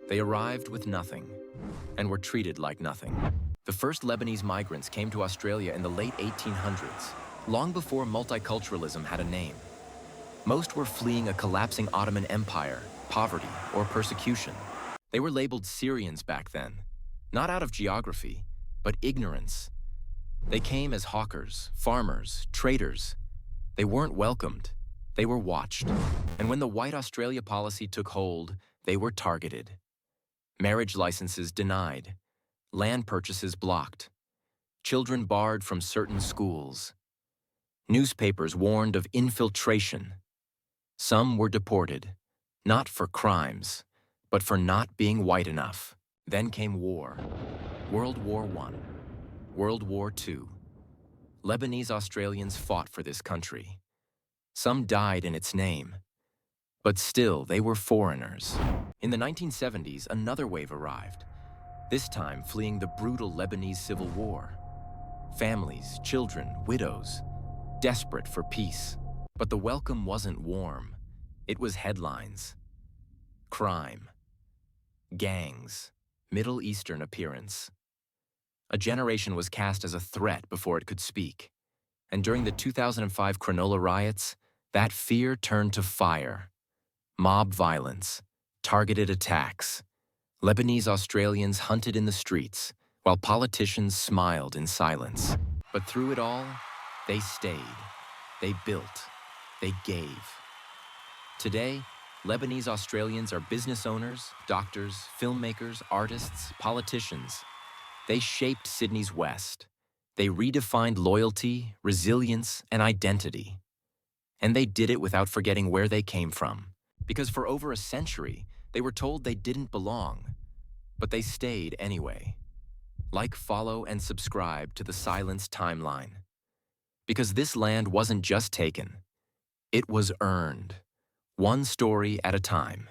They arrived with nothing and were treated like nothing. The first Lebanese migrants came to Australia in the late 1800s, long before multiculturalism had a name. Most were fleeing a collapsing Ottoman Empire, poverty, or persecution. They were labeled Syrians back then, not out of geography, but ignorance. They came as hawkers, farmers, traders. They weren't welcomed, they were watched. And when the White Australia policy took hold, they were targeted. Marriage licenses denied, land purchases blocked, children barred from certain schools. Newspapers warned of infiltration. Some were deported, not for crimes, but for not being white enough. Then came war. World War I, World War II. Lebanese Australians fought for this country. Some died in its name, but still they were foreigners. In the 1970s, another wave arrived, this time fleeing the brutal Lebanese civil war. Families, children, widows, desperate for peace. But the welcome wasn't warm. It was headlines. Crime, gangs, Middle Eastern appearance. A generation was cast as a threat before it could speak. And during the 2005 Cronulla riots, that fear turned to fire. Mob violence, targeted attacks. Lebanese Australians hunted in the streets, while politicians smiled in silence. But through it all, they stayed. They built. They gave. Today, Lebanese Australians are business owners, doctors, filmmakers, artists, politicians. They shaped Sydney's West. They redefined loyalty, resilience, and identity. And they did it without forgetting where they came from. Because for over a century, they were told they didn't belong. But they stayed anyway. Like, follow, and subscribe to the Silence Timeline. Because this land wasn't just taken. It was earned. One story at a time.